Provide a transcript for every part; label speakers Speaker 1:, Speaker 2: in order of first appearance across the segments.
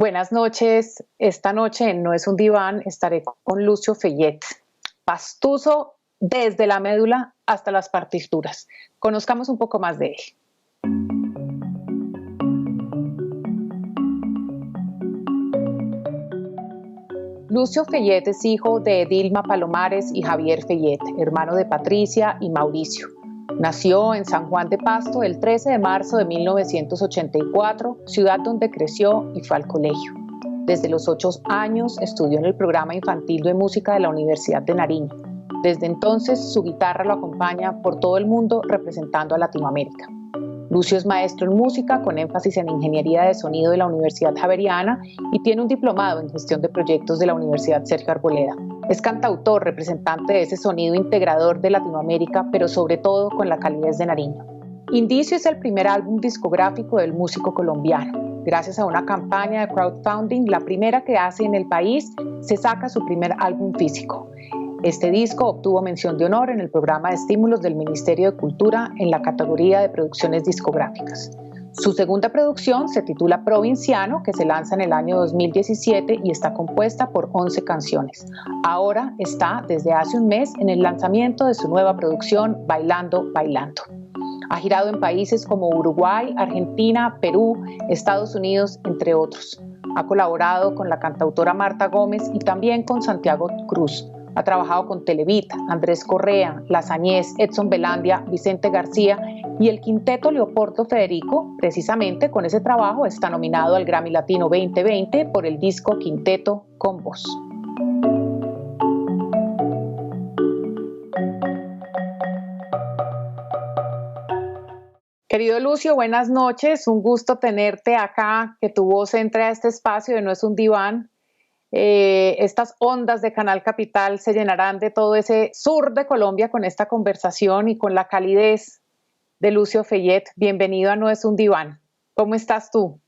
Speaker 1: Buenas noches. Esta noche en No es un diván estaré con Lucio Fayet, pastuso desde la médula hasta las partituras. Conozcamos un poco más de él. Lucio Fayet es hijo de Edilma Palomares y Javier Fayet, hermano de Patricia y Mauricio. Nació en San Juan de Pasto el 13 de marzo de 1984, ciudad donde creció y fue al colegio. Desde los 8 años estudió en el programa infantil de música de la Universidad de Nariño. Desde entonces su guitarra lo acompaña por todo el mundo representando a Latinoamérica. Lucio es maestro en música con énfasis en ingeniería de sonido de la Universidad Javeriana y tiene un diplomado en gestión de proyectos de la Universidad Sergio Arboleda. Es cantautor, representante de ese sonido integrador de Latinoamérica, pero sobre todo con la calidez de Nariño. Indicio es el primer álbum discográfico del músico colombiano. Gracias a una campaña de crowdfunding, la primera que hace en el país, se saca su primer álbum físico. Este disco obtuvo mención de honor en el programa de estímulos del Ministerio de Cultura en la categoría de producciones discográficas. Su segunda producción se titula Provinciano, que se lanza en el año 2017 y está compuesta por 11 canciones. Ahora está desde hace un mes en el lanzamiento de su nueva producción Bailando, Bailando. Ha girado en países como Uruguay, Argentina, Perú, Estados Unidos, entre otros. Ha colaborado con la cantautora Marta Gómez y también con Santiago Cruz. Ha trabajado con Televita, Andrés Correa, Lazañez, Edson Belandia, Vicente García y el Quinteto Leopoldo Federico. Precisamente con ese trabajo está nominado al Grammy Latino 2020 por el disco Quinteto con Voz. Querido Lucio, buenas noches. Un gusto tenerte acá, que tu voz entre a este espacio de No es un diván. Estas ondas de Canal Capital se llenarán de todo ese sur de Colombia con esta conversación y con la calidez de Lucio Fayet. Bienvenido a No es un diván. ¿Cómo estás tú?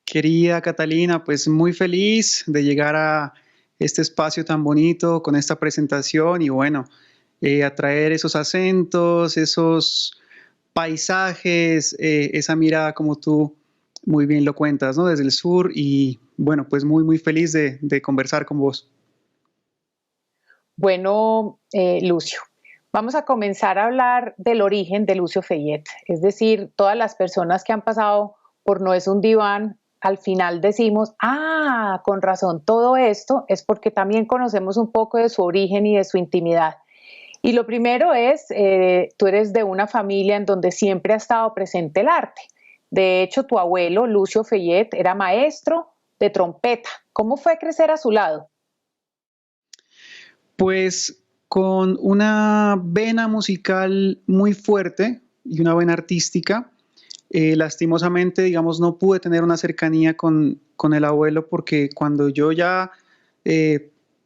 Speaker 2: Querida Catalina, pues muy feliz de llegar a este espacio tan bonito con esta presentación y bueno, atraer esos acentos, esos paisajes, esa mirada como tú muy bien lo cuentas, ¿no? Desde el sur y bueno, pues muy feliz de conversar con vos.
Speaker 1: Bueno, Lucio, vamos a comenzar a hablar del origen de Lucio Fayet. Es decir, todas las personas que han pasado por No es un diván, al final decimos, con razón, todo esto es porque también conocemos un poco de su origen y de su intimidad. Y lo primero es, tú eres de una familia en donde siempre ha estado presente el arte. De hecho, tu abuelo, Lucio Fayet, era maestro de trompeta. ¿Cómo fue crecer a su lado?
Speaker 2: Pues con una vena musical muy fuerte y una vena artística. Lastimosamente, digamos, no pude tener una cercanía con el abuelo porque cuando yo ya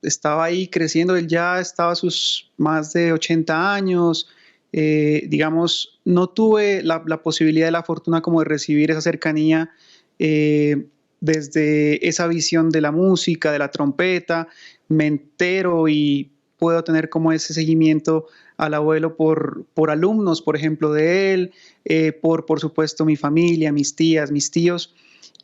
Speaker 2: estaba ahí creciendo, él ya estaba a sus más de 80 años, digamos, no tuve la posibilidad y la fortuna como de recibir esa cercanía desde esa visión de la música, de la trompeta. Me entero y puedo tener como ese seguimiento al abuelo por alumnos, por ejemplo, de él, por supuesto mi familia, mis tías, mis tíos,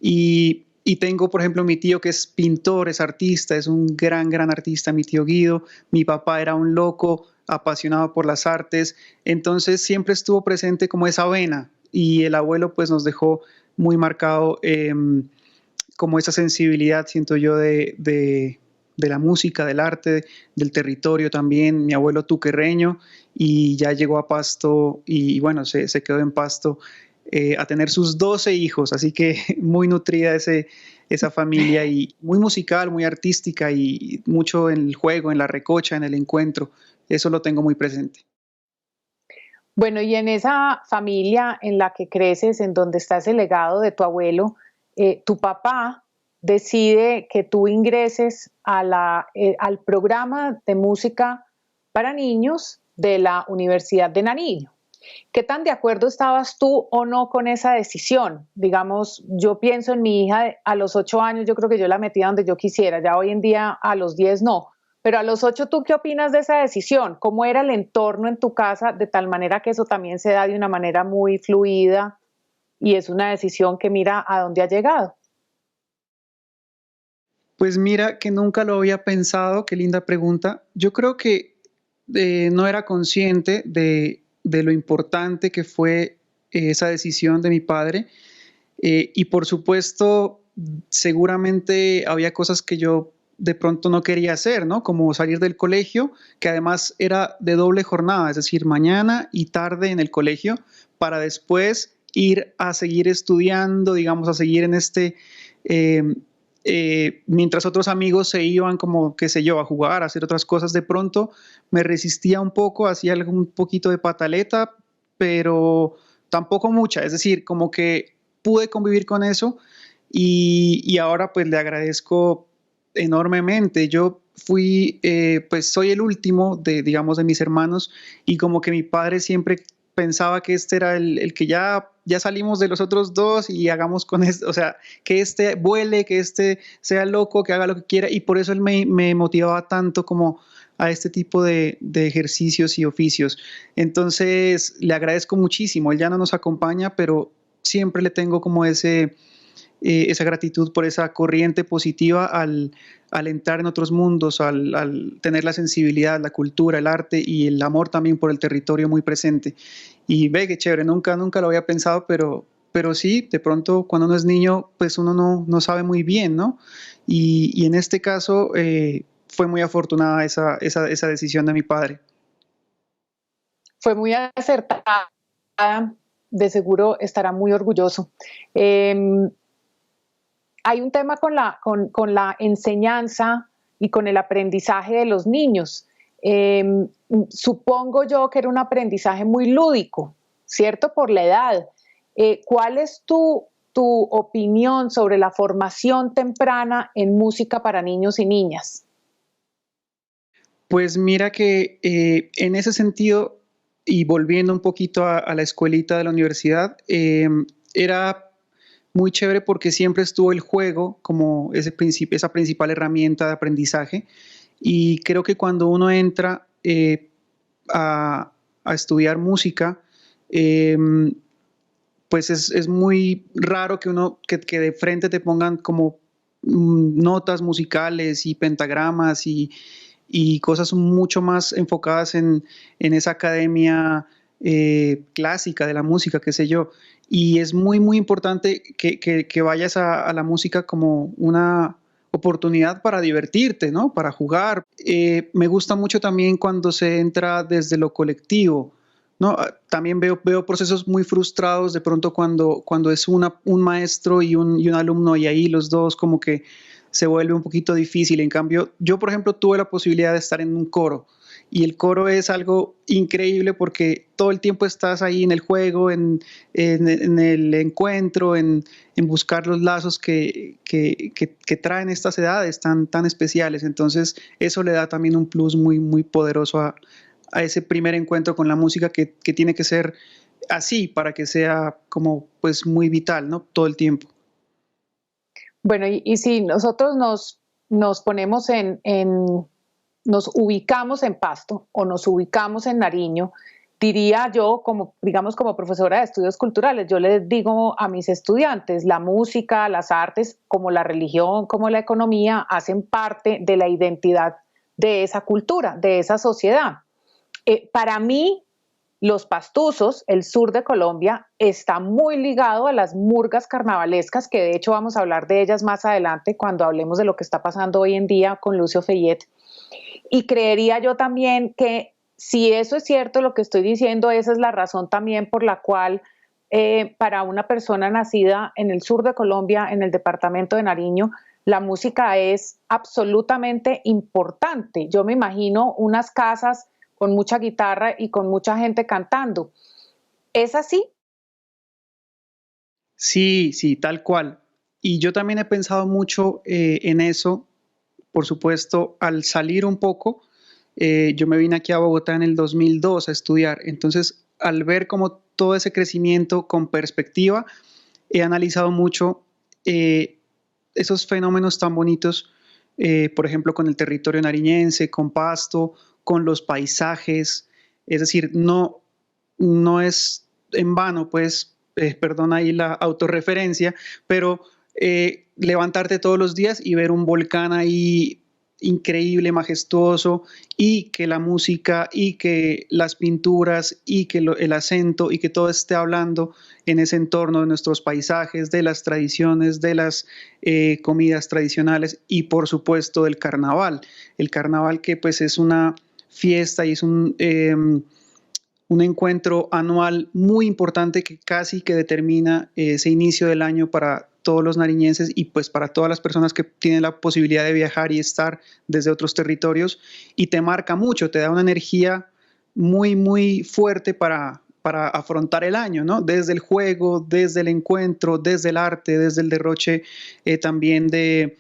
Speaker 2: y tengo, por ejemplo, mi tío que es pintor, es artista, es un gran artista, mi tío Guido. Mi papá era un loco apasionado por las artes, entonces siempre estuvo presente como esa vena, y el abuelo pues nos dejó muy marcado como esa sensibilidad, siento yo, de la música, del arte, del territorio también. Mi abuelo tuquerreño y ya llegó a Pasto y bueno, se quedó en Pasto a tener sus 12 hijos, así que muy nutrida esa familia y muy musical, muy artística y mucho en el juego, en la recocha, en el encuentro. Eso lo tengo muy presente.
Speaker 1: Bueno, y en esa familia en la que creces, en donde está ese legado de tu abuelo, tu papá decide que tú ingreses al programa de música para niños de la Universidad de Nariño. ¿Qué tan de acuerdo estabas tú o no con esa decisión? Digamos, yo pienso en mi hija a los 8 años, yo creo que yo la metía donde yo quisiera, ya hoy en día a los 10 no. Pero a los 8, ¿tú qué opinas de esa decisión? ¿Cómo era el entorno en tu casa de tal manera que eso también se da de una manera muy fluida y es una decisión que mira a dónde ha llegado?
Speaker 2: Pues mira que nunca lo había pensado, qué linda pregunta. Yo creo que no era consciente de lo importante que fue esa decisión de mi padre. Y por supuesto, seguramente había cosas que yo de pronto no quería hacer, ¿no? Como salir del colegio, que además era de doble jornada, es decir, mañana y tarde en el colegio, para después ir a seguir estudiando, digamos, a seguir en eh, mientras otros amigos se iban como, qué sé yo, a jugar, a hacer otras cosas, de pronto me resistía un poco, hacía algún poquito de pataleta, pero tampoco mucha, es decir, como que pude convivir con eso y ahora pues le agradezco enormemente. Yo fui, pues soy el último de, digamos, de mis hermanos y como que mi padre siempre pensaba que este era el que ya salimos de los otros dos y hagamos con esto, o sea, que este vuele, que este sea loco, que haga lo que quiera y por eso él me motivaba tanto como a este tipo de ejercicios y oficios. Entonces, le agradezco muchísimo. Él ya no nos acompaña, pero siempre le tengo como esa gratitud por esa corriente positiva al entrar en otros mundos, al tener la sensibilidad, la cultura, el arte y el amor también por el territorio muy presente. Y ve qué chévere, nunca lo había pensado, pero sí, de pronto cuando uno es niño, pues uno no sabe muy bien, ¿no? Y en este caso fue muy afortunada esa decisión de mi padre.
Speaker 1: Fue muy acertada, de seguro estará muy orgulloso. Eh, Hay un tema con la enseñanza y con el aprendizaje de los niños. Eh, Supongo yo que era un aprendizaje muy lúdico, ¿cierto? Por la edad. ¿Cuál es tu opinión sobre la formación temprana en música para niños y niñas?
Speaker 2: Pues mira que en ese sentido, y volviendo un poquito a la escuelita de la universidad, era muy chévere porque siempre estuvo el juego como esa principal herramienta de aprendizaje. Y creo que cuando uno entra a estudiar música, eh, pues es muy raro que de frente te pongan como notas musicales y pentagramas y cosas mucho más enfocadas en esa academia clásica de la música, qué sé yo. Y es muy importante que vayas a la música como una oportunidad para divertirte, ¿no? Para jugar. Me gusta mucho también cuando se entra desde lo colectivo, ¿no? También veo procesos muy frustrados de pronto cuando es un maestro y un alumno y ahí los dos como que se vuelve un poquito difícil. En cambio, yo por ejemplo tuve la posibilidad de estar en un coro y el coro es algo increíble porque todo el tiempo estás ahí en el juego, en el encuentro, en buscar los lazos que traen estas edades tan especiales. Entonces eso le da también un plus muy poderoso a ese primer encuentro con la música que tiene que ser así para que sea como pues muy vital, ¿no? Todo el tiempo.
Speaker 1: Bueno, y si nosotros nos ponemos nos ubicamos en Pasto o nos ubicamos en Nariño, diría yo, como, digamos, como profesora de estudios culturales, yo les digo a mis estudiantes, la música, las artes, como la religión, como la economía, hacen parte de la identidad de esa cultura, de esa sociedad. Para mí, los Pastuzos, el sur de Colombia, está muy ligado a las murgas carnavalescas, que de hecho vamos a hablar de ellas más adelante cuando hablemos de lo que está pasando hoy en día con Lucio Feyet. Y creería yo también que si eso es cierto lo que estoy diciendo, esa es la razón también por la cual para una persona nacida en el sur de Colombia, en el departamento de Nariño, la música es absolutamente importante. Yo me imagino unas casas con mucha guitarra y con mucha gente cantando. ¿Es así?
Speaker 2: Sí, tal cual. Y yo también he pensado mucho en eso, por supuesto, al salir un poco, yo me vine aquí a Bogotá en el 2002 a estudiar, entonces al ver como todo ese crecimiento con perspectiva, he analizado mucho eh, esos fenómenos tan bonitos, por ejemplo, con el territorio nariñense, con Pasto, con los paisajes, es decir, no es en vano, pues, perdón ahí la autorreferencia, pero levantarte todos los días y ver un volcán ahí increíble, majestuoso, y que la música y que las pinturas y que el acento y que todo esté hablando en ese entorno de nuestros paisajes, de las tradiciones, de las comidas tradicionales y por supuesto del carnaval. El carnaval que pues es una fiesta y es un encuentro anual muy importante que casi que determina ese inicio del año para todos los nariñenses y pues para todas las personas que tienen la posibilidad de viajar y estar desde otros territorios, y te marca mucho, te da una energía muy, muy fuerte para afrontar el año, ¿no? Desde el juego, desde el encuentro, desde el arte, desde el derroche también de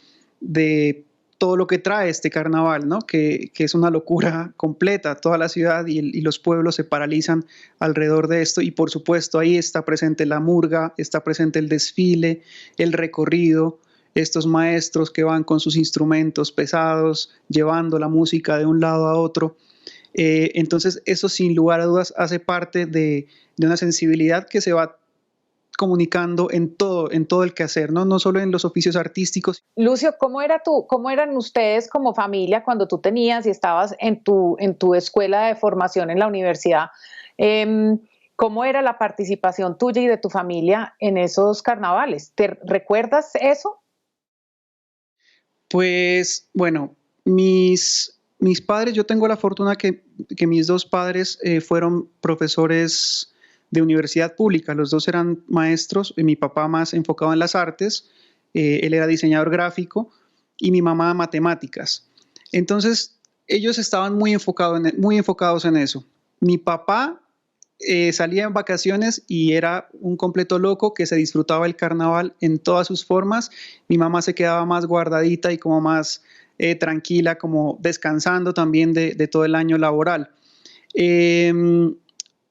Speaker 2: todo lo que trae este carnaval, ¿no? Que es una locura completa. Toda la ciudad y los pueblos se paralizan alrededor de esto y por supuesto ahí está presente la murga, está presente el desfile, el recorrido, estos maestros que van con sus instrumentos pesados, llevando la música de un lado a otro. Entonces eso sin lugar a dudas hace parte de una sensibilidad que se va comunicando en todo el quehacer, ¿no? No solo en los oficios artísticos.
Speaker 1: Lucio, cómo eran ustedes como familia cuando tú tenías y estabas en tu escuela de formación en la universidad? ¿Cómo era la participación tuya y de tu familia en esos carnavales? ¿Te recuerdas eso?
Speaker 2: Pues bueno, mis padres, yo tengo la fortuna que mis dos padres fueron profesores de universidad pública, los dos eran maestros, mi papá más enfocado en las artes, él era diseñador gráfico y mi mamá matemáticas. Entonces, ellos estaban muy enfocados en eso. Mi papá salía en vacaciones y era un completo loco que se disfrutaba el carnaval en todas sus formas. Mi mamá se quedaba más guardadita y como más tranquila, como descansando también de todo el año laboral. Eh,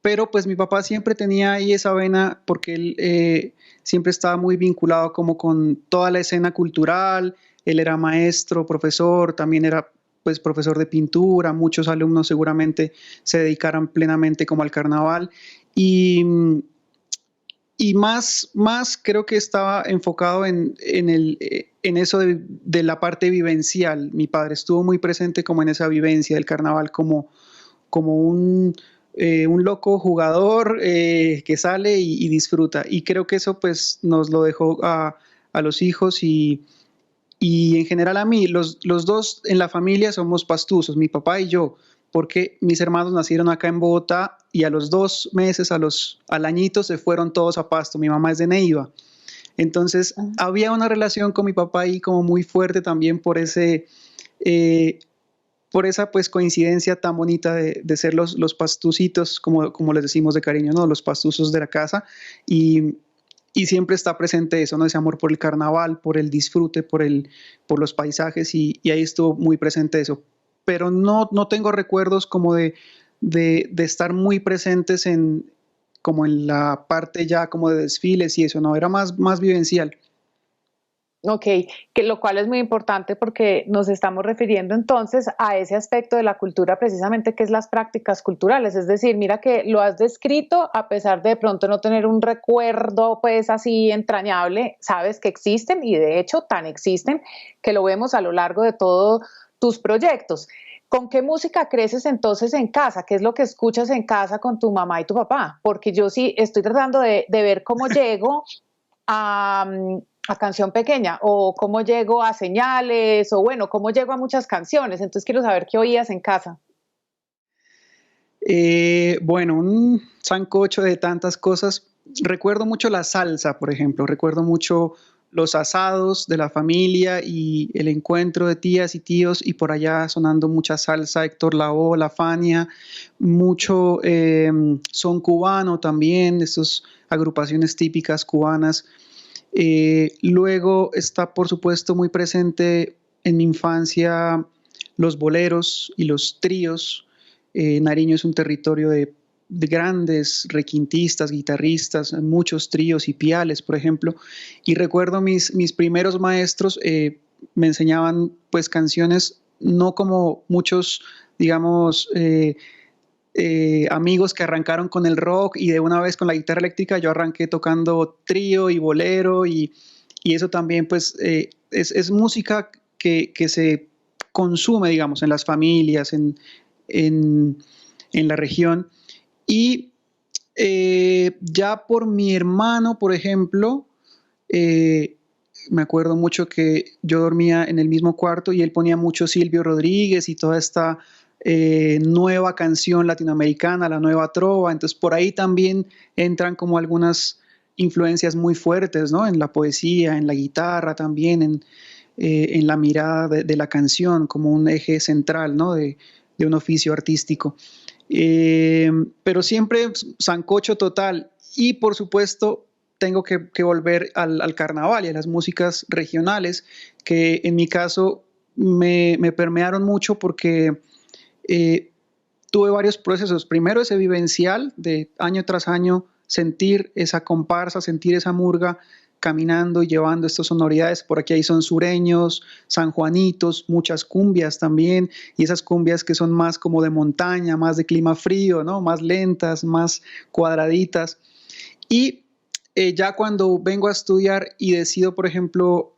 Speaker 2: pero pues mi papá siempre tenía ahí esa vena porque él siempre estaba muy vinculado como con toda la escena cultural. Él era maestro, profesor, también era pues profesor de pintura, muchos alumnos seguramente se dedicaran plenamente como al carnaval y, y más creo que estaba enfocado en eso de la parte vivencial. Mi padre estuvo muy presente como en esa vivencia del carnaval como un loco jugador que sale y disfruta. Y creo que eso pues nos lo dejó a los hijos y en general a mí. Los dos en la familia somos pastusos, mi papá y yo, porque mis hermanos nacieron acá en Bogotá y a los 2 meses, al añito, se fueron todos a Pasto. Mi mamá es de Neiva. Entonces había una relación con mi papá ahí como muy fuerte también por esa pues coincidencia tan bonita de ser los pastucitos, como les decimos de cariño, ¿no? Los pastuzos de la casa y siempre está presente eso, ¿no? Ese amor por el carnaval, por el disfrute, por los paisajes y ahí estuvo muy presente eso. Pero no tengo recuerdos como de estar muy presentes como en la parte ya como de desfiles y eso, no, era más vivencial.
Speaker 1: Ok, que lo cual es muy importante porque nos estamos refiriendo entonces a ese aspecto de la cultura precisamente que es las prácticas culturales, es decir, mira que lo has descrito a pesar de pronto no tener un recuerdo pues así entrañable, sabes que existen y de hecho tan existen que lo vemos a lo largo de todos tus proyectos. ¿Con qué música creces entonces en casa? ¿Qué es lo que escuchas en casa con tu mamá y tu papá? Porque yo sí estoy tratando de ver cómo llego a, a Canción Pequeña o cómo llego a Señales o bueno, cómo llego a muchas canciones. Entonces quiero saber qué oías en casa.
Speaker 2: Bueno, un sancocho de tantas cosas. Recuerdo mucho la salsa, por ejemplo. Recuerdo mucho los asados de la familia y el encuentro de tías y tíos y por allá sonando mucha salsa, Héctor Lavoe, La Fania, mucho son cubano también, estas agrupaciones típicas cubanas. Luego está, por supuesto, muy presente en mi infancia los boleros y los tríos. Nariño es un territorio de grandes requintistas, guitarristas, muchos tríos y piales, por ejemplo. Y recuerdo mis primeros maestros me enseñaban pues canciones, no como muchos, digamos, amigos que arrancaron con el rock y de una vez con la guitarra eléctrica, yo arranqué tocando trío y bolero y eso también pues es música que se consume, digamos, en las familias, en, en la región. Y ya por mi hermano, por ejemplo, me acuerdo mucho que yo dormía en el mismo cuarto y él ponía mucho Silvio Rodríguez y toda esta nueva canción latinoamericana, la nueva trova. Entonces por ahí también entran como algunas influencias muy fuertes, ¿no? En la poesía, en la guitarra también, en la mirada de la canción como un eje central, ¿no? De un oficio artístico. Pero siempre sancocho total y por supuesto tengo que volver al carnaval y a las músicas regionales que en mi caso me permearon mucho porque tuve varios procesos. Primero ese vivencial de año tras año sentir esa comparsa, sentir esa murga caminando y llevando estas sonoridades. Por aquí hay son sureños, sanjuanitos, muchas cumbias también, y esas cumbias que son más como de montaña, más de clima frío, ¿no? Más lentas, más cuadraditas. Y ya cuando vengo a estudiar y decido, por ejemplo,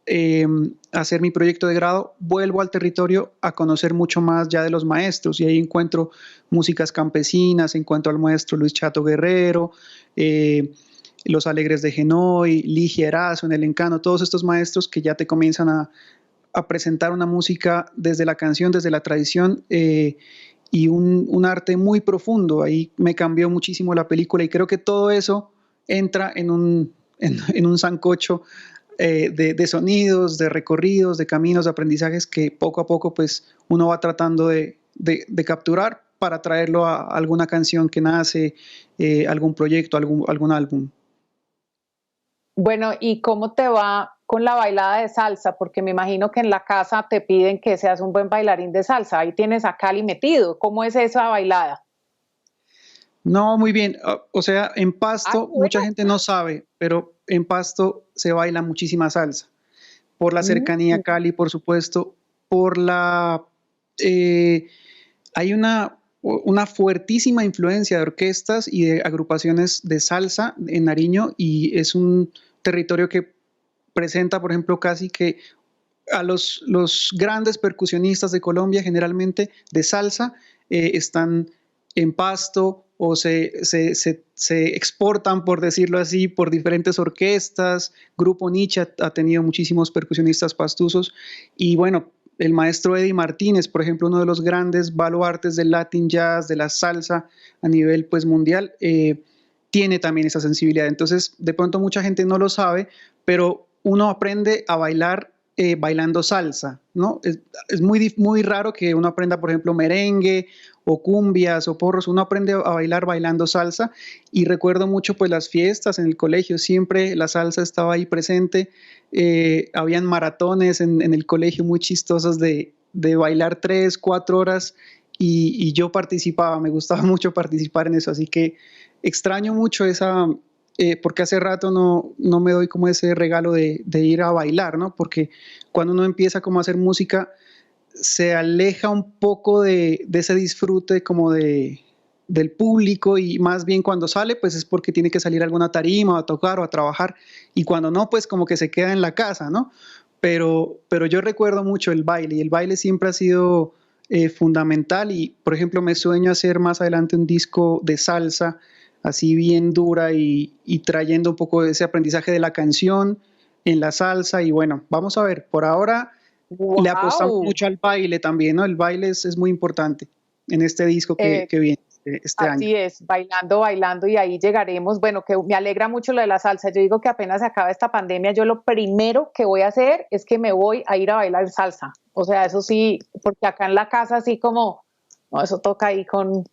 Speaker 2: hacer mi proyecto de grado, vuelvo al territorio a conocer mucho más ya de los maestros y ahí encuentro músicas campesinas, encuentro al maestro Luis Chato Guerrero, Los Alegres de Genoy, Ligia Erazo en el Encano, todos estos maestros que ya te comienzan a presentar una música desde la canción, desde la tradición y un arte muy profundo. Ahí me cambió muchísimo la película y creo que todo eso entra en un sancocho de sonidos, de recorridos, de caminos, de aprendizajes que poco a poco pues uno va tratando de capturar para traerlo a alguna canción que nace, algún proyecto, algún álbum.
Speaker 1: Bueno, ¿y cómo te va con la bailada de salsa? Porque me imagino que en la casa te piden que seas un buen bailarín de salsa. Ahí tienes a Cali metido. ¿Cómo es esa bailada?
Speaker 2: No, muy bien. O sea, en
Speaker 1: Ah,
Speaker 2: Pasto,
Speaker 1: qué
Speaker 2: mucha
Speaker 1: bueno.
Speaker 2: gente no sabe, pero en Pasto se baila muchísima salsa. Por la cercanía a
Speaker 1: Mm.
Speaker 2: Cali, por supuesto, por la... eh, hay una fuertísima influencia de orquestas y de agrupaciones de salsa en Nariño y es un territorio que presenta, por ejemplo, casi que a los grandes percusionistas de Colombia, generalmente de salsa, están en Pasto o se exportan, por decirlo así, por diferentes orquestas. Grupo Nietzsche ha tenido muchísimos percusionistas pastusos y bueno, el maestro Eddie Martínez, por ejemplo, uno de los grandes baluartes del Latin Jazz, de la salsa a nivel pues mundial, tiene también esa sensibilidad. Entonces, de pronto mucha gente no lo sabe, pero uno aprende a bailar bailando salsa, ¿no? Es muy raro que uno aprenda, por ejemplo, merengue o cumbias o porros, uno aprende a bailar bailando salsa y recuerdo mucho pues las fiestas en el colegio, siempre la salsa estaba ahí presente, habían maratones en el colegio muy chistosos de bailar 3, 4 horas y yo participaba, me gustaba mucho participar en eso, así que extraño mucho esa, porque hace rato no me doy como ese regalo de ir a bailar, ¿no? Porque cuando uno empieza como a hacer música, se aleja un poco de ese disfrute como del público y más bien cuando sale, pues es porque tiene que salir a alguna tarima o a tocar o a trabajar y cuando no, pues como que se queda en la casa, ¿no? Pero yo recuerdo mucho el baile y el baile siempre ha sido fundamental y, por ejemplo, me sueño hacer más adelante un disco de salsa así bien dura y trayendo un poco de ese aprendizaje de la canción en la salsa y bueno, vamos a ver, por ahora le apostamos
Speaker 1: Wow.
Speaker 2: mucho al baile también, ¿no? El baile es muy importante en este disco que viene este año.
Speaker 1: Así es, bailando, bailando y ahí llegaremos. Bueno, que me alegra mucho lo de la salsa. Yo digo que apenas se acaba esta pandemia, yo lo primero que voy a hacer es que me voy a ir a bailar salsa. O sea, eso sí, porque acá en la casa así como, no, eso toca ahí con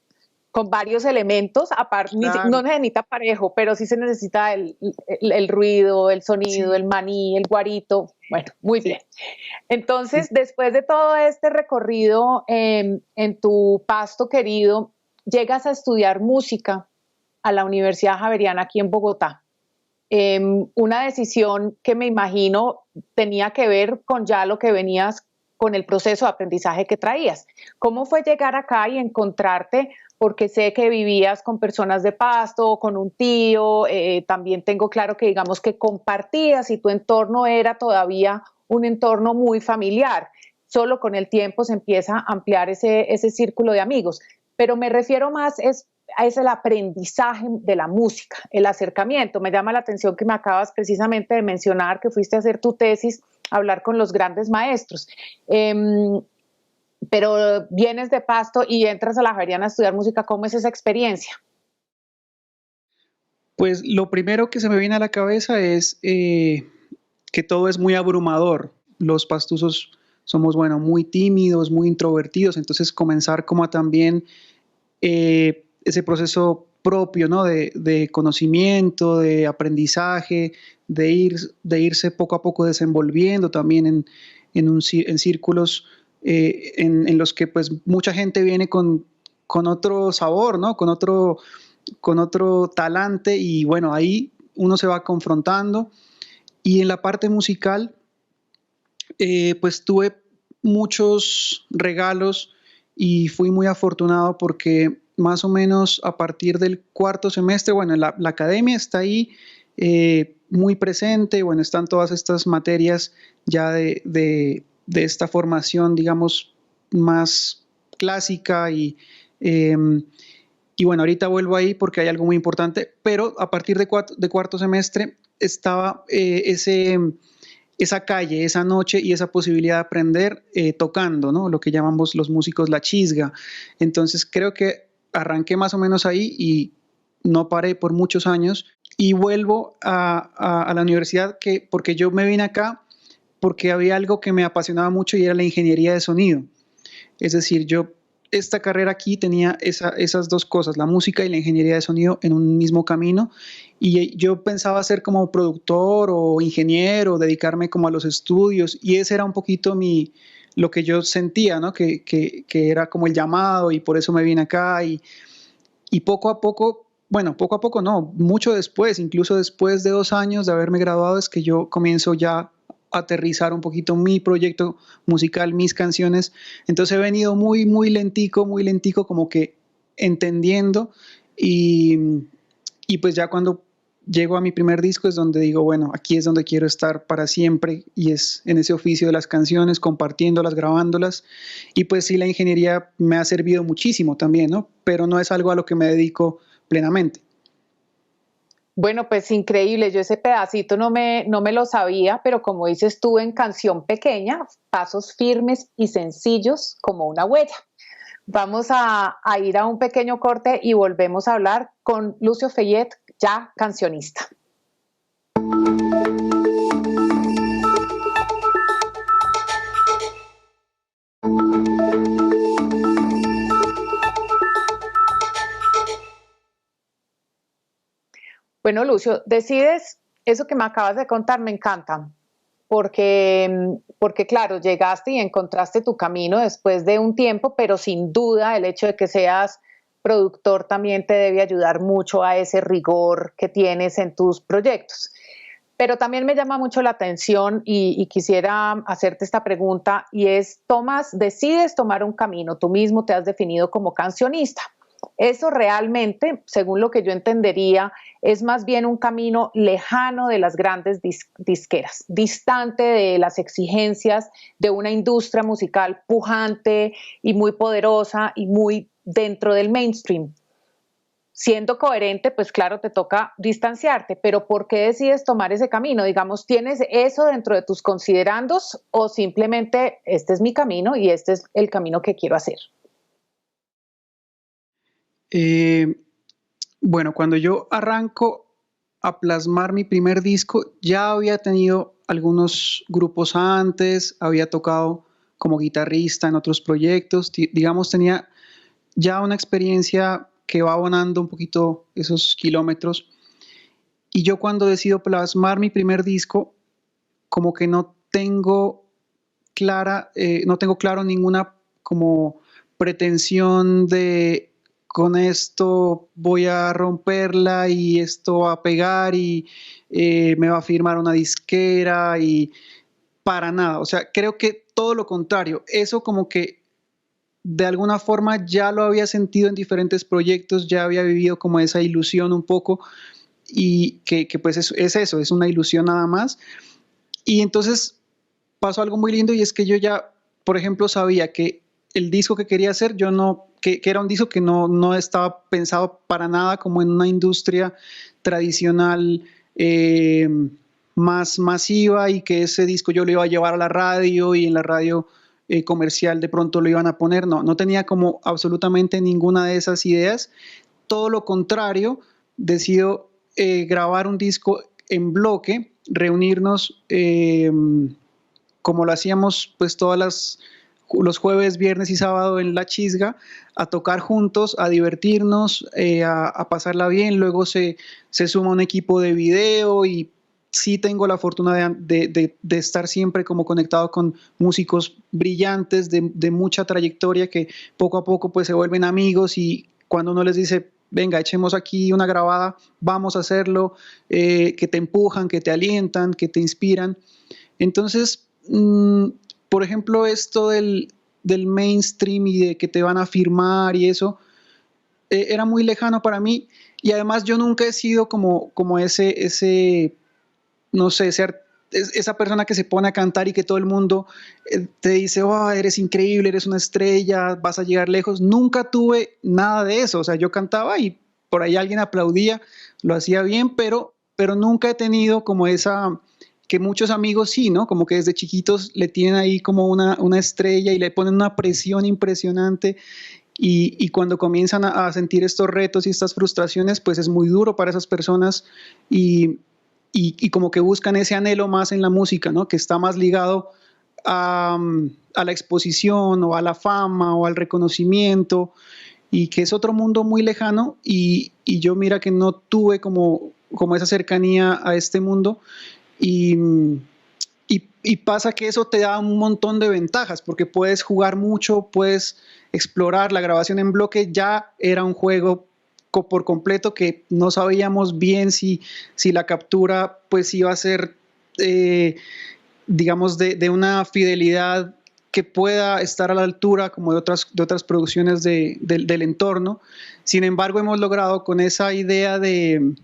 Speaker 1: varios elementos, aparte, no
Speaker 2: Claro,
Speaker 1: se necesita parejo, pero sí se necesita el ruido, el sonido, el
Speaker 2: sí,
Speaker 1: maní, el guarito. Bueno, muy bien.
Speaker 2: sí, sí.
Speaker 1: Entonces, después de todo este recorrido en tu Pasto querido, llegas a estudiar música a la Universidad Javeriana aquí en Bogotá. Una decisión que me imagino tenía que ver con ya lo que venías con el proceso de aprendizaje que traías. ¿Cómo fue llegar acá y encontrarte porque sé que vivías con personas de Pasto, con un tío, también tengo claro que digamos que compartías y tu entorno era todavía un entorno muy familiar. Solo con el tiempo se empieza a ampliar ese círculo de amigos, pero me refiero más es el aprendizaje de la música, el acercamiento. Me llama la atención que me acabas precisamente de mencionar que fuiste a hacer tu tesis, a hablar con los grandes maestros. Pero vienes de Pasto y entras a la Javeriana a estudiar música. ¿Cómo es esa experiencia?
Speaker 2: Pues lo primero que se me viene a la cabeza es que todo es muy abrumador. Los pastusos somos, bueno, muy tímidos, muy introvertidos, entonces comenzar como a también ese proceso propio, ¿no? De conocimiento, de aprendizaje, de irse poco a poco desenvolviendo también en círculos en los que pues mucha gente viene con otro sabor, ¿no? Con otro talante y bueno, ahí uno se va confrontando. Y en la parte musical, pues tuve muchos regalos y fui muy afortunado porque más o menos a partir del cuarto semestre, bueno, la academia está ahí muy presente, bueno, están todas estas materias ya de esta formación, digamos, más clásica eh, y bueno, ahorita vuelvo ahí porque hay algo muy importante, pero a partir de cuarto semestre estaba esa calle, esa noche y esa posibilidad de aprender tocando, ¿no? Lo que llamamos los músicos la chisga. Entonces creo que arranqué más o menos ahí y no paré por muchos años y vuelvo a la universidad porque yo me vine acá porque había algo que me apasionaba mucho y era la ingeniería de sonido. Es decir, esta carrera aquí tenía esas dos cosas, la música y la ingeniería de sonido en un mismo camino y yo pensaba ser como productor o ingeniero, dedicarme como a los estudios y ese era un poquito lo que yo sentía, ¿no? Que era como el llamado y por eso me vine acá y poco a poco, bueno, poco a poco no, mucho después, incluso después de 2 años de haberme graduado es que yo comienzo ya a aterrizar un poquito mi proyecto musical, mis canciones. Entonces he venido muy lentico, como que entendiendo y, y pues ya cuando llego a mi primer disco es donde digo, bueno, aquí es donde quiero estar para siempre y es en ese oficio de las canciones, compartiéndolas, grabándolas. Y pues sí, la ingeniería me ha servido muchísimo también, ¿no? Pero no es algo a lo que me dedico plenamente.
Speaker 1: Bueno, pues increíble, yo ese pedacito no me lo sabía, pero como dices tú en Canción Pequeña, pasos firmes y sencillos como una huella. Vamos a ir a un pequeño corte y volvemos a hablar con Lucio Feyet, ya cancionista. Bueno, Lucio, decides, eso que me acabas de contar me encanta, porque claro, llegaste y encontraste tu camino después de un tiempo, pero sin duda el hecho de que seas productor también te debe ayudar mucho a ese rigor que tienes en tus proyectos. Pero también me llama mucho la atención y quisiera hacerte esta pregunta y es, decides tomar un camino, tú mismo te has definido como cancionista. Eso realmente, según lo que yo entendería, es más bien un camino lejano de las grandes disqueras, distante de las exigencias de una industria musical pujante y muy poderosa y muy dentro del mainstream. Siendo coherente, pues claro, te toca distanciarte, pero ¿por qué decides tomar ese camino? Digamos, ¿tienes eso dentro de tus considerandos o simplemente este es mi camino y este es el camino que quiero hacer?
Speaker 2: Eh, bueno, cuando yo arranco a plasmar mi primer disco, ya había tenido algunos grupos antes, había tocado como guitarrista en otros proyectos, digamos, tenía ya una experiencia que va abonando un poquito esos kilómetros. Y yo cuando decido plasmar mi primer disco, como que no tengo claro ninguna como pretensión de con esto voy a romperla y esto va a pegar y me va a firmar una disquera y para nada. O sea, creo que todo lo contrario. Eso como que de alguna forma ya lo había sentido en diferentes proyectos, ya había vivido como esa ilusión un poco, y que pues es eso, es una ilusión nada más. Y entonces pasó algo muy lindo, y es que yo ya, por ejemplo, sabía que el disco que quería hacer, yo no, que era un disco que no estaba pensado para nada como en una industria tradicional eh, más masiva, y que ese disco yo lo iba a llevar a la radio, y en la radio comercial de pronto lo iban a poner. No tenía como absolutamente ninguna de esas ideas. Todo lo contrario, decido grabar un disco en bloque, reunirnos como lo hacíamos pues los jueves, viernes y sábado en La Chisga, a tocar juntos, a divertirnos, a pasarla bien. Luego se suma un equipo de video, y sí tengo la fortuna de estar siempre como conectado con músicos brillantes de mucha trayectoria, que poco a poco pues se vuelven amigos, y cuando uno les dice, venga, echemos aquí una grabada, vamos a hacerlo, que te empujan, que te alientan, que te inspiran. Entonces, por ejemplo, esto del mainstream y de que te van a firmar y eso, era muy lejano para mí, y además yo nunca he sido como ese no sé, esa persona que se pone a cantar y que todo el mundo te dice, oh, eres increíble, eres una estrella, vas a llegar lejos. Nunca tuve nada de eso. O sea, yo cantaba y por ahí alguien aplaudía, lo hacía bien, pero nunca he tenido como esa, que muchos amigos sí, ¿no? Como que desde chiquitos le tienen ahí como una estrella, y le ponen una presión impresionante. Y cuando comienzan a sentir estos retos y estas frustraciones, pues es muy duro para esas personas, y como que buscan ese anhelo más en la música, ¿no? Que está más ligado a la exposición, o a la fama, o al reconocimiento, y que es otro mundo muy lejano, y yo mira que no tuve como esa cercanía a este mundo, y, y pasa que eso te da un montón de ventajas, porque puedes jugar mucho, puedes explorar. La grabación en bloque ya era un juego por completo, que no sabíamos bien si la captura pues iba a ser, digamos, de una fidelidad que pueda estar a la altura como de otras producciones del entorno. Sin embargo, hemos logrado con esa idea de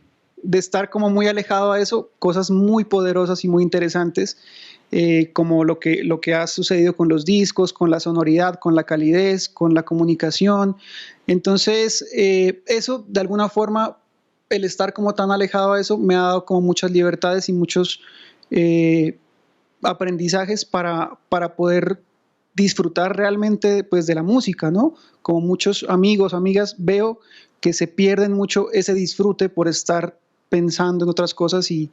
Speaker 2: estar como muy alejado a eso, cosas muy poderosas y muy interesantes, como lo que ha sucedido con los discos, con la sonoridad, con la calidez, con la comunicación. Entonces, eso de alguna forma, el estar como tan alejado a eso, me ha dado como muchas libertades y muchos aprendizajes para poder disfrutar realmente pues de la música, ¿no? Como muchos amigos, amigas, veo que se pierden mucho ese disfrute por estar pensando en otras cosas, y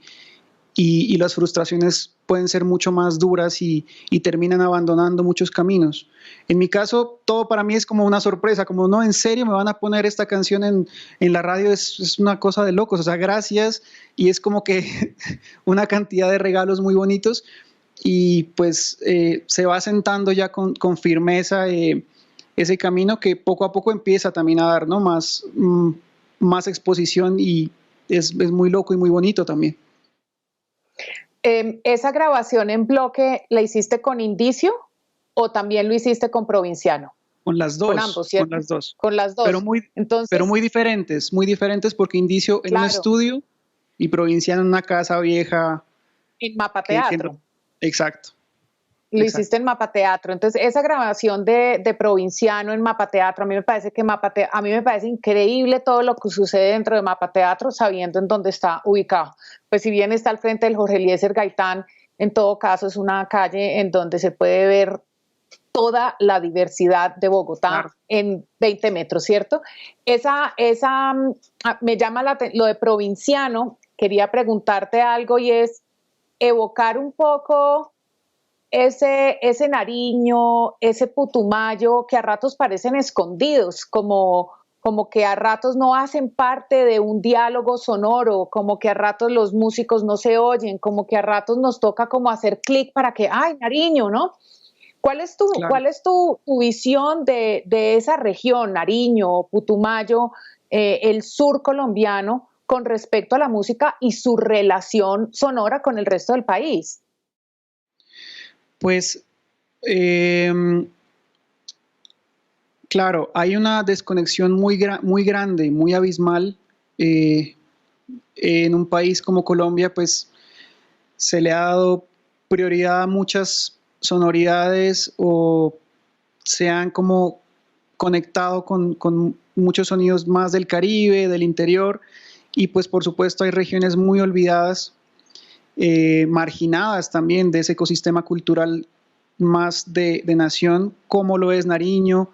Speaker 2: las frustraciones pueden ser mucho más duras, y terminan abandonando muchos caminos. En mi caso, todo para mí es como una sorpresa, como no, en serio me van a poner esta canción en la radio, es una cosa de locos, o sea, gracias, y es como que una cantidad de regalos muy bonitos, y pues se va sentando ya con firmeza ese camino, que poco a poco empieza también a dar, ¿no? Más exposición, y es muy loco y muy bonito también.
Speaker 1: ¿Esa grabación en bloque la hiciste con Indicio o también lo hiciste con Provinciano?
Speaker 2: Con las dos,
Speaker 1: Con ambos, ¿cierto?
Speaker 2: con las dos.
Speaker 1: Con las dos.
Speaker 2: Pero muy diferentes, porque Indicio en un
Speaker 1: claro,
Speaker 2: estudio y Provinciano en una casa vieja.
Speaker 1: en Mapa Teatro.
Speaker 2: Exacto.
Speaker 1: Lo
Speaker 2: Exacto.
Speaker 1: hiciste en Mapa Teatro. Entonces, esa grabación de Provinciano en Mapa Teatro, a mí me parece a mí me parece increíble todo lo que sucede dentro de Mapa Teatro, sabiendo en dónde está ubicado. Pues si bien está al frente del Jorge Eliezer Gaitán, en todo caso es una calle en donde se puede ver toda la diversidad de Bogotá, claro, en 20 metros, ¿cierto? Me llama lo de Provinciano. Quería preguntarte algo, y es evocar un poco ese Nariño, ese Putumayo, que a ratos parecen escondidos, como que a ratos no hacen parte de un diálogo sonoro, como que a ratos los músicos no se oyen, como que a ratos nos toca como hacer clic para que, ¡ay, Nariño!, ¿no?
Speaker 2: Claro.
Speaker 1: ¿Cuál es tu visión de esa región, Nariño, Putumayo, el sur colombiano, con respecto a la música y su relación sonora con el resto del país?
Speaker 2: Pues Claro, hay una desconexión muy grande, muy abismal. eh, en un país como Colombia, pues se le ha dado prioridad a muchas sonoridades o se han como conectado con muchos sonidos más del Caribe, del interior, y pues por supuesto hay regiones muy olvidadas, marginadas también de ese ecosistema cultural más de nación, como lo es Nariño,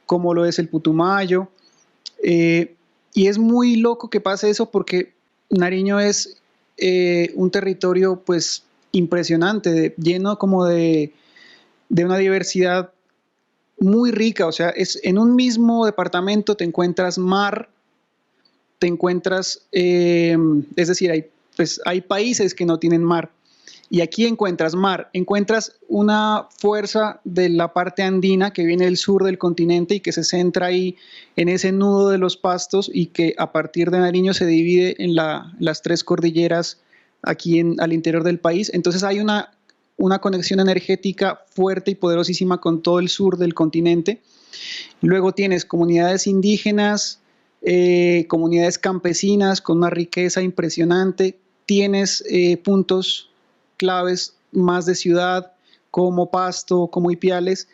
Speaker 2: como lo es el Putumayo. Eh, y es muy loco que pase eso porque Nariño es un territorio pues impresionante, lleno como de una diversidad muy rica. O sea, en un mismo departamento te encuentras mar, te encuentras, es decir, hay países que no tienen mar. Y aquí encuentras mar, encuentras una fuerza de la parte andina que viene del sur del continente y que se centra ahí en ese nudo de los pastos y que a partir de Nariño se divide en las tres cordilleras aquí al interior del país. Entonces hay una conexión energética fuerte y poderosísima con todo el sur del continente. Luego tienes comunidades indígenas, comunidades campesinas con una riqueza impresionante. Tienes puntos claves más de ciudad, como Pasto, como Ipiales,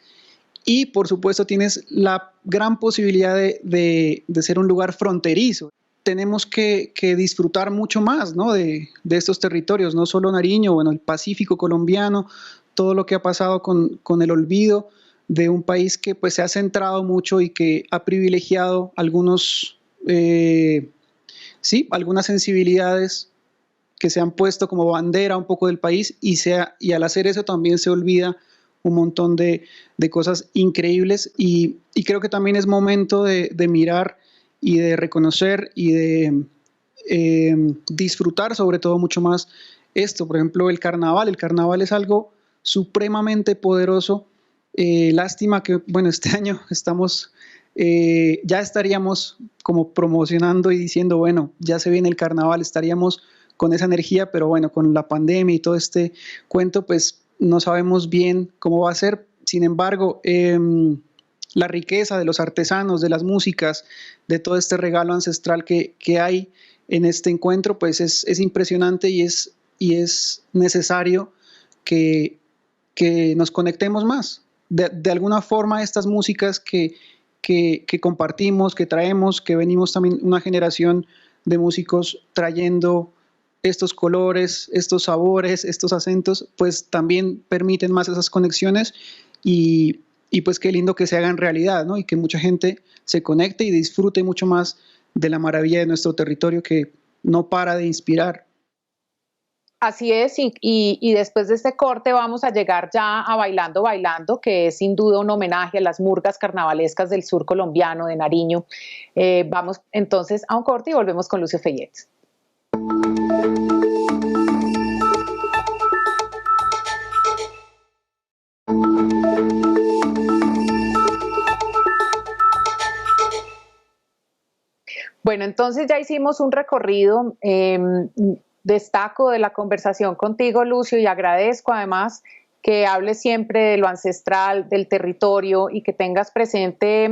Speaker 2: y por supuesto tienes la gran posibilidad de ser un lugar fronterizo. Tenemos que disfrutar mucho más, ¿no? de estos territorios, no solo Nariño, bueno, el Pacífico colombiano, todo lo que ha pasado con el olvido de un país que pues se ha centrado mucho y que ha privilegiado sí, algunas sensibilidades que se han puesto como bandera un poco del país y al hacer eso también se olvida un montón de cosas increíbles y creo que también es momento de mirar y de reconocer y de disfrutar sobre todo mucho más esto. Por ejemplo, el carnaval es algo supremamente poderoso. Lástima que, bueno, este año ya estaríamos como promocionando y diciendo, bueno, ya se viene el carnaval, estaríamos con esa energía, pero bueno, con la pandemia y todo este cuento, pues no sabemos bien cómo va a ser. Sin embargo, la riqueza de los artesanos, de las músicas, de todo este regalo ancestral que hay en este encuentro, pues es impresionante y es necesario que nos conectemos más. De alguna forma, estas músicas que compartimos, que traemos, que venimos también una generación de músicos trayendo estos colores, estos sabores, estos acentos, pues también permiten más esas conexiones y pues qué lindo que se hagan realidad, ¿no? Y que mucha gente se conecte y disfrute mucho más de la maravilla de nuestro territorio que no para de inspirar.
Speaker 1: Así es, y después de este corte vamos a llegar ya a Bailando Bailando, que es sin duda un homenaje a las murgas carnavalescas del sur colombiano, de Nariño. Vamos entonces a un corte y volvemos con Lucio Feyet. Bueno, entonces ya hicimos un recorrido. Destaco de la conversación contigo, Lucio, y agradezco además que hables siempre de lo ancestral, del territorio y que tengas presente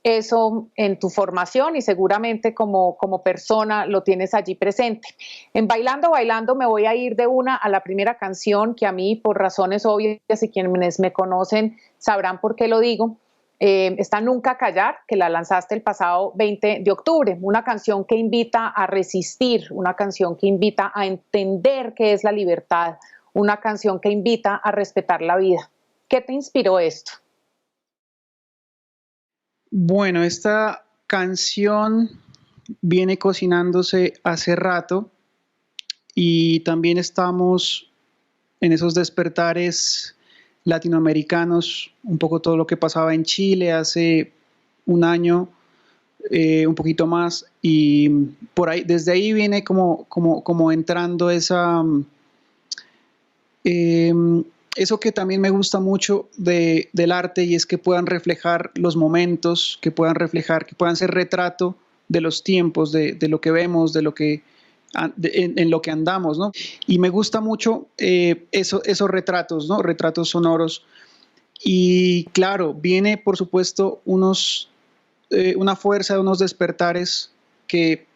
Speaker 1: eso en tu formación y seguramente como persona lo tienes allí presente. En Bailando, Bailando me voy a ir de una a la primera canción que a mí, por razones obvias y quienes me conocen sabrán por qué lo digo, está Nunca Callar, que la lanzaste el pasado 20 de octubre, una canción que invita a resistir, una canción que invita a entender qué es la libertad, una canción que invita a respetar la vida. ¿Qué te inspiró esto?
Speaker 2: Bueno, esta canción viene cocinándose hace rato y también estamos en esos despertares latinoamericanos, un poco todo lo que pasaba en Chile hace un año, un poquito más, y por ahí, desde ahí viene como entrando eso que también me gusta mucho del arte, y es que puedan reflejar los momentos, que puedan ser retrato de los tiempos, de lo que vemos, de lo que en lo que andamos, ¿no? Y me gusta mucho esos retratos, ¿no? Retratos sonoros. Y claro, viene por supuesto unos una fuerza, unos despertares que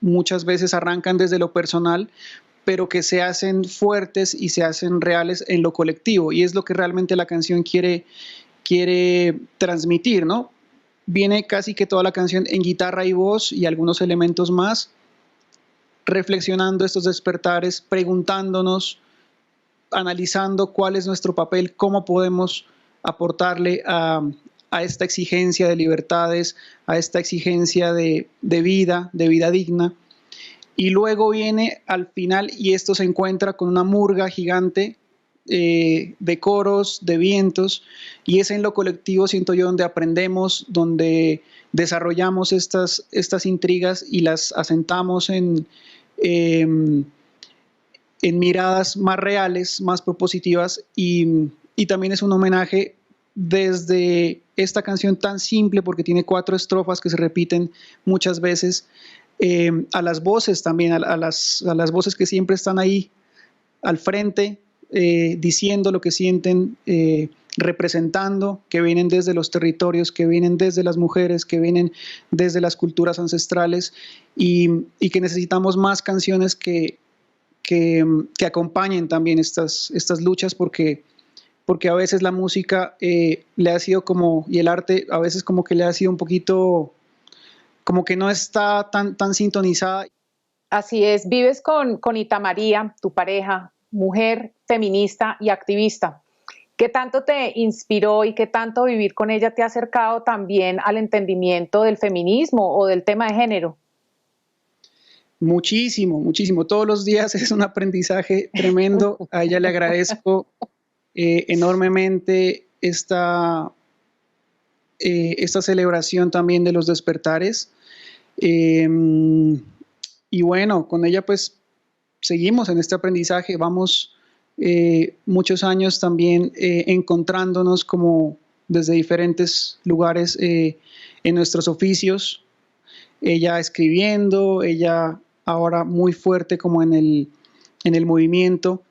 Speaker 2: muchas veces arrancan desde lo personal, pero que se hacen fuertes y se hacen reales en lo colectivo, y es lo que realmente la canción quiere transmitir, ¿no? Viene casi que toda la canción en guitarra y voz y algunos elementos más, reflexionando estos despertares, preguntándonos, analizando cuál es nuestro papel, cómo podemos aportarle a esta exigencia de libertades, a esta exigencia de vida digna. Y luego viene al final, y esto se encuentra con una murga gigante de coros, de vientos, y es en lo colectivo, siento yo, donde aprendemos, donde desarrollamos estas intrigas y las asentamos en miradas más reales, más propositivas, y también es un homenaje desde esta canción tan simple, porque tiene 4 estrofas que se repiten muchas veces, a las voces también, a las voces que siempre están ahí al frente, diciendo lo que sienten, representando, que vienen desde los territorios, que vienen desde las mujeres, que vienen desde las culturas ancestrales, y que necesitamos más canciones que acompañen también estas luchas, porque a veces la música le ha sido como, y el arte a veces como que le ha sido un poquito, como que no está tan sintonizada.
Speaker 1: Así es, vives con Itamaría, tu pareja, mujer feminista y activista. ¿Qué tanto te inspiró y qué tanto vivir con ella te ha acercado también al entendimiento del feminismo o del tema de género?
Speaker 2: Muchísimo, muchísimo. Todos los días es un aprendizaje tremendo. A ella le agradezco enormemente esta celebración también de los despertares. Y bueno, con ella pues seguimos en este aprendizaje, vamos muchos años también encontrándonos como desde diferentes lugares en nuestros oficios, ella escribiendo, ella ahora muy fuerte como en el movimiento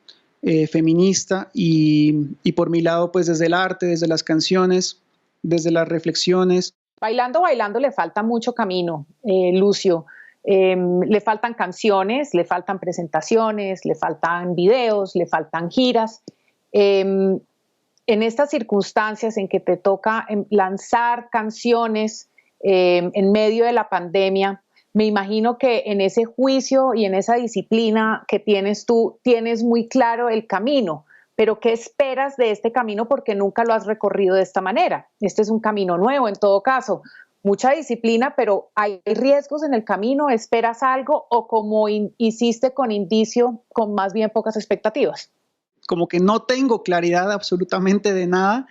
Speaker 2: feminista, y por mi lado pues desde el arte, desde las canciones, desde las reflexiones.
Speaker 1: Bailando, bailando le falta mucho camino, Lucio. Le faltan canciones, le faltan presentaciones, le faltan videos, le faltan giras. En estas circunstancias en que te toca lanzar canciones en medio de la pandemia, me imagino que en ese juicio y en esa disciplina que tienes tú, tienes muy claro el camino, pero ¿qué esperas de este camino? Porque nunca lo has recorrido de esta manera. Este es un camino nuevo en todo caso. Mucha disciplina, pero ¿hay riesgos en el camino? ¿Esperas algo o como hiciste con Indicio, con más bien pocas expectativas?
Speaker 2: Como que no tengo claridad absolutamente de nada.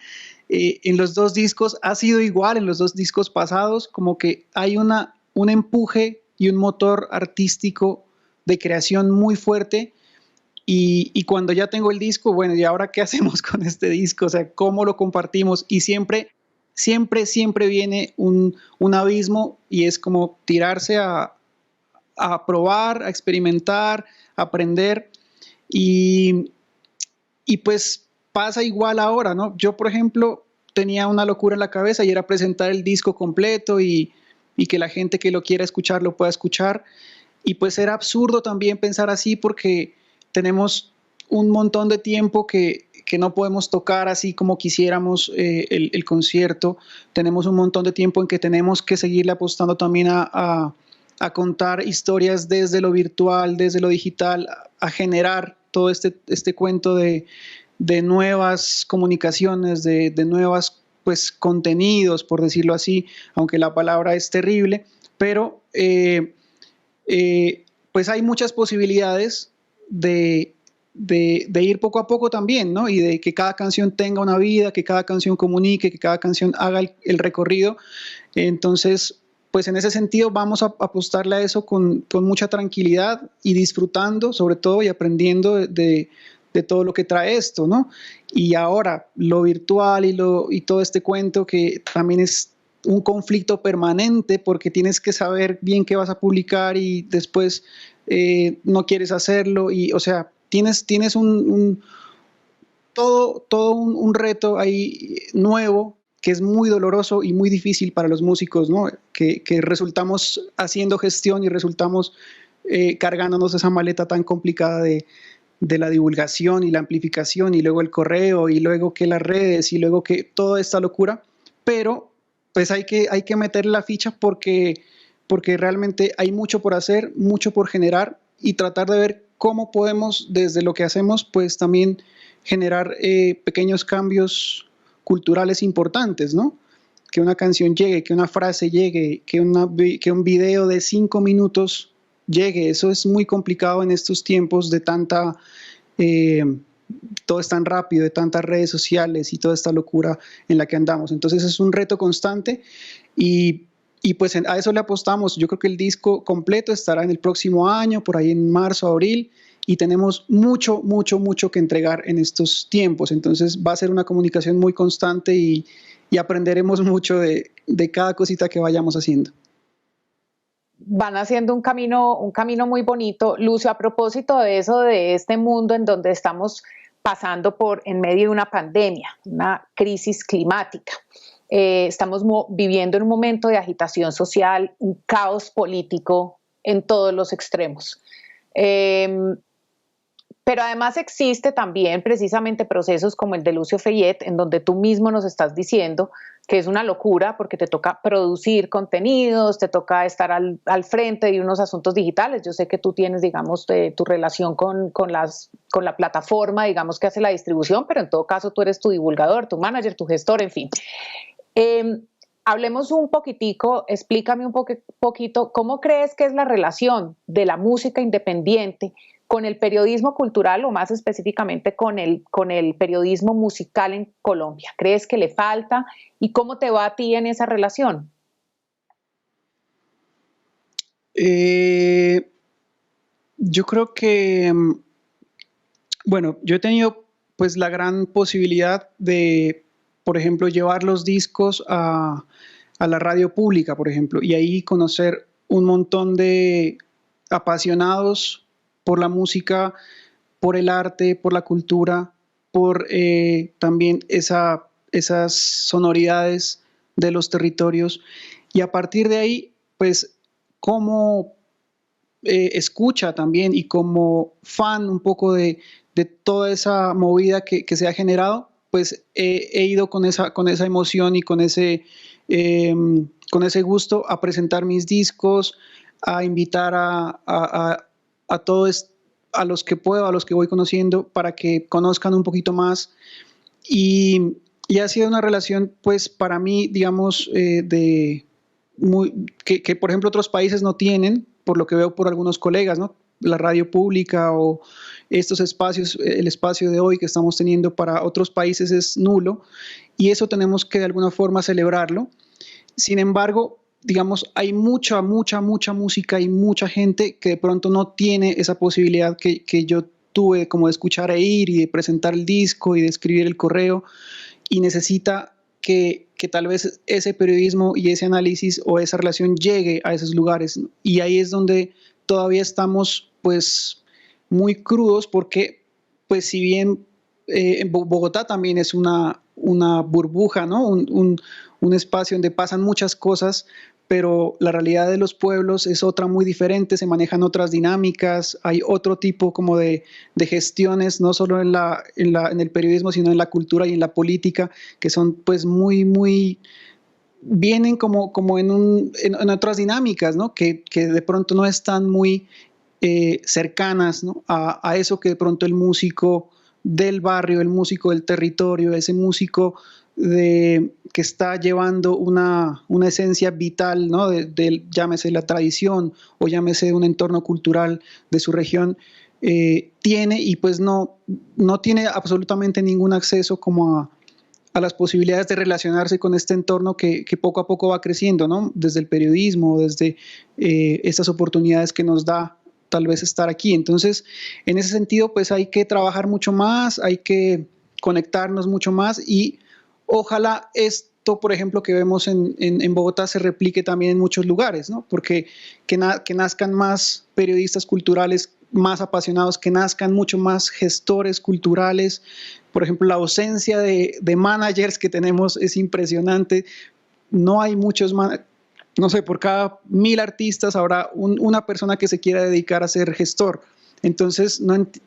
Speaker 2: En los 2 discos ha sido igual, en los 2 discos pasados, como que hay un empuje y un motor artístico de creación muy fuerte, y cuando ya tengo el disco, bueno, ¿y ahora qué hacemos con este disco? O sea, ¿cómo lo compartimos? Y siempre viene un abismo, y es como tirarse a probar, a experimentar, a aprender, y pues pasa igual ahora, ¿no? Yo, por ejemplo, tenía una locura en la cabeza y era presentar el disco completo y que la gente que lo quiera escuchar lo pueda escuchar, y pues era absurdo también pensar así, porque tenemos un montón de tiempo que no podemos tocar así como quisiéramos el concierto. Tenemos un montón de tiempo en que tenemos que seguirle apostando también a contar historias desde lo virtual, desde lo digital, a generar todo este cuento de nuevas comunicaciones, de nuevas pues contenidos, por decirlo así, aunque la palabra es terrible, pero pues hay muchas posibilidades de ir poco a poco también, ¿no? Y de que cada canción tenga una vida, que cada canción comunique, que cada canción haga el recorrido. Entonces, pues en ese sentido vamos a apostarle a eso con mucha tranquilidad y disfrutando sobre todo, y aprendiendo de todo lo que trae esto, ¿no? Y ahora lo virtual y todo este cuento que también es un conflicto permanente, porque tienes que saber bien qué vas a publicar y después no quieres hacerlo, y o sea, tienes todo un reto ahí nuevo, que es muy doloroso y muy difícil para los músicos, ¿no? Que resultamos haciendo gestión y resultamos cargándonos esa maleta tan complicada de la divulgación y la amplificación y luego el correo y luego que las redes y luego que toda esta locura, pero pues hay que meter la ficha porque realmente hay mucho por hacer, mucho por generar y tratar de ver cómo podemos desde lo que hacemos pues también generar pequeños cambios culturales importantes, ¿no? Que una canción llegue, que una frase llegue, que un video de 5 minutos llegue. Eso es muy complicado en estos tiempos de tanta, todo es tan rápido, de tantas redes sociales y toda esta locura en la que andamos. Entonces es un reto constante y pues a eso le apostamos. Yo creo que el disco completo estará en el próximo año, por ahí en marzo, abril, y tenemos mucho, mucho, mucho que entregar en estos tiempos. Entonces va a ser una comunicación muy constante y aprenderemos mucho de cada cosita que vayamos haciendo.
Speaker 1: Van haciendo un camino muy bonito. Lucio, a propósito de eso, de este mundo en donde estamos pasando por en medio de una pandemia, una crisis climática, estamos viviendo en un momento de agitación social, un caos político en todos los extremos. Pero además existe también precisamente procesos como el de Lucio Fayet, en donde tú mismo nos estás diciendo que es una locura porque te toca producir contenidos, te toca estar al frente de unos asuntos digitales. Yo sé que tú tienes, digamos, tu relación con la plataforma, digamos, que hace la distribución, pero en todo caso tú eres tu divulgador, tu manager, tu gestor, en fin. Hablemos un poquitico, explícame un poquito, ¿cómo crees que es la relación de la música independiente con el periodismo cultural o más específicamente con el periodismo musical en Colombia? ¿Crees que le falta? ¿Y cómo te va a ti en esa relación?
Speaker 2: Yo creo que, bueno, yo he tenido pues la gran posibilidad de, por ejemplo, llevar los discos a la radio pública, por ejemplo, y ahí conocer un montón de apasionados por la música, por el arte, por la cultura, por también esas sonoridades de los territorios. Y a partir de ahí, pues, como escucha también y como fan un poco de toda esa movida que se ha generado, pues he ido con esa emoción y con ese gusto a presentar mis discos, a invitar a todos, a los que puedo, a los que voy conociendo, para que conozcan un poquito más. Y ha sido una relación, pues, para mí, digamos, que, por ejemplo, otros países no tienen, por lo que veo por algunos colegas, ¿no? La radio pública o estos espacios, el espacio de hoy que estamos teniendo para otros países es nulo, y eso tenemos que de alguna forma celebrarlo. Sin embargo, digamos, hay mucha música y mucha gente que de pronto no tiene esa posibilidad que yo tuve, como de escuchar e ir y de presentar el disco y de escribir el correo, y necesita que tal vez ese periodismo y ese análisis o esa relación llegue a esos lugares, ¿no? Y ahí es donde todavía estamos pues muy crudos porque pues si bien en Bogotá también es una burbuja, ¿no? Un espacio donde pasan muchas cosas, pero la realidad de los pueblos es otra muy diferente, se manejan otras dinámicas, hay otro tipo como de gestiones, no solo en el periodismo, sino en la cultura y en la política, que son pues muy vienen como en otras dinámicas, ¿no? Que de pronto no están muy cercanas, ¿no? a eso que de pronto el músico del barrio, el músico del territorio, ese músico que está llevando una esencia vital, ¿no? Llámese la tradición o llámese un entorno cultural de su región, tiene, y pues no tiene absolutamente ningún acceso como a las posibilidades de relacionarse con este entorno que poco a poco va creciendo, ¿no? Desde el periodismo, desde estas oportunidades que nos da tal vez estar aquí. Entonces, en ese sentido, pues hay que trabajar mucho más, hay que conectarnos mucho más, y ojalá esto, por ejemplo, que vemos en Bogotá se replique también en muchos lugares, ¿no? Porque que nazcan más periodistas culturales más apasionados, que nazcan mucho más gestores culturales. Por ejemplo, la ausencia de managers que tenemos es impresionante. No hay muchos no sé, por cada 1000 artistas habrá una persona que se quiera dedicar a ser gestor. Entonces,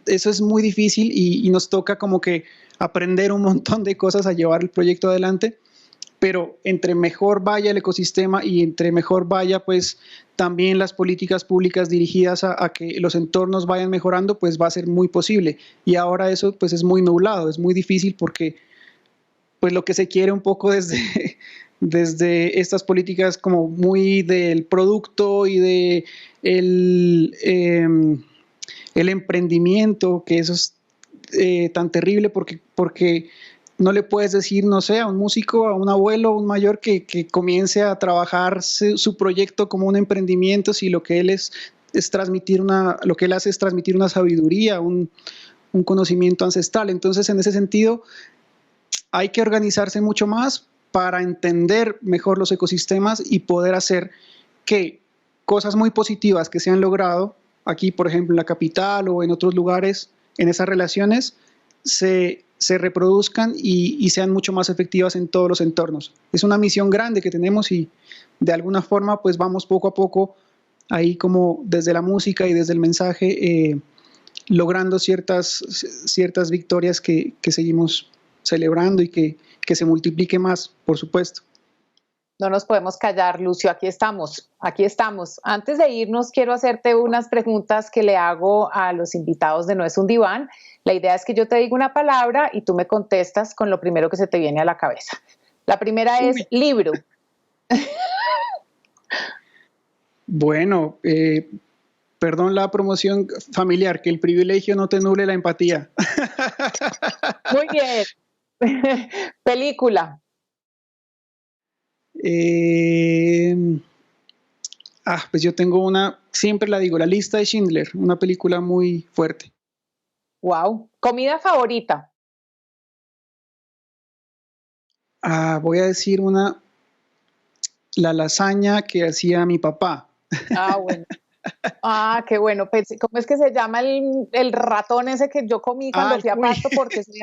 Speaker 2: eso es muy difícil y nos toca como que aprender un montón de cosas a llevar el proyecto adelante, pero entre mejor vaya el ecosistema y entre mejor vaya pues también las políticas públicas dirigidas a que los entornos vayan mejorando, pues va a ser muy posible. Y ahora eso pues es muy nublado, es muy difícil porque pues lo que se quiere un poco desde estas políticas como muy del producto y de el emprendimiento, que eso es tan terrible porque no le puedes decir, no sé, a un músico, a un abuelo, a un mayor que comience a trabajar su proyecto como un emprendimiento, si lo que él es transmitir lo que él hace es transmitir una sabiduría, un conocimiento ancestral. Entonces, en ese sentido, hay que organizarse mucho más para entender mejor los ecosistemas y poder hacer que cosas muy positivas que se han logrado aquí, por ejemplo, en la capital o en otros lugares, en esas relaciones, se reproduzcan y sean mucho más efectivas en todos los entornos. Es una misión grande que tenemos y de alguna forma pues vamos poco a poco ahí como desde la música y desde el mensaje logrando ciertas victorias que seguimos celebrando y que se multiplique más, por supuesto.
Speaker 1: No nos podemos callar, Lucio, aquí estamos, aquí estamos. Antes de irnos, quiero hacerte unas preguntas que le hago a los invitados de No es un diván. La idea es que yo te diga una palabra y tú me contestas con lo primero que se te viene a la cabeza. La primera es libro.
Speaker 2: Bueno, perdón la promoción familiar, que el privilegio no te nuble la empatía.
Speaker 1: Muy bien. Película.
Speaker 2: Pues yo tengo siempre la digo, La lista de Schindler, una película muy fuerte.
Speaker 1: Wow. Comida favorita.
Speaker 2: Voy a decir la lasaña que hacía mi papá.
Speaker 1: Bueno. Qué bueno. ¿Cómo es que se llama el ratón ese que yo comí cuando fui a Pasto? Porque soy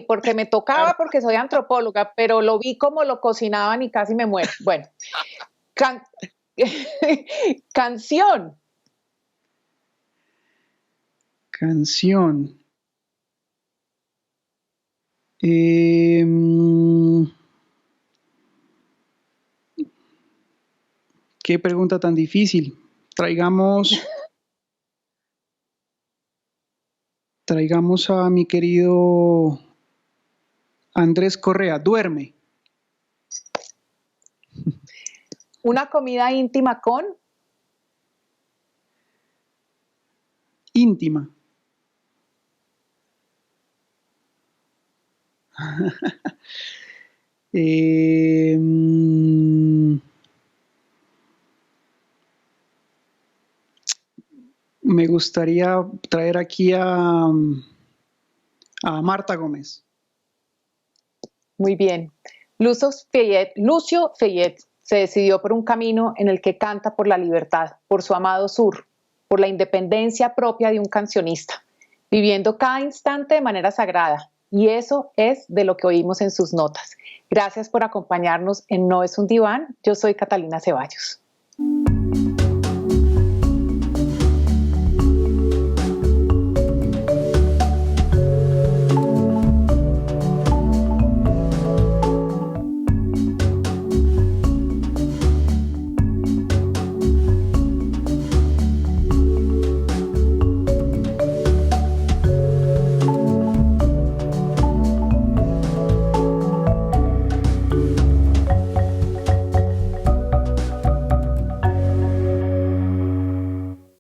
Speaker 1: porque me tocaba, porque soy antropóloga, pero lo vi como lo cocinaban y casi me muero. Bueno, canción.
Speaker 2: Canción. Qué pregunta tan difícil. Traigamos a mi querido Andrés Correa. Duerme.
Speaker 1: Una comida íntima con.
Speaker 2: Íntima. Me gustaría traer aquí a Marta Gómez.
Speaker 1: Muy bien. Lucio Feyet se decidió por un camino en el que canta por la libertad, por su amado sur, por la independencia propia de un cancionista, viviendo cada instante de manera sagrada. Y eso es de lo que oímos en sus notas. Gracias por acompañarnos en No es un diván. Yo soy Catalina Ceballos.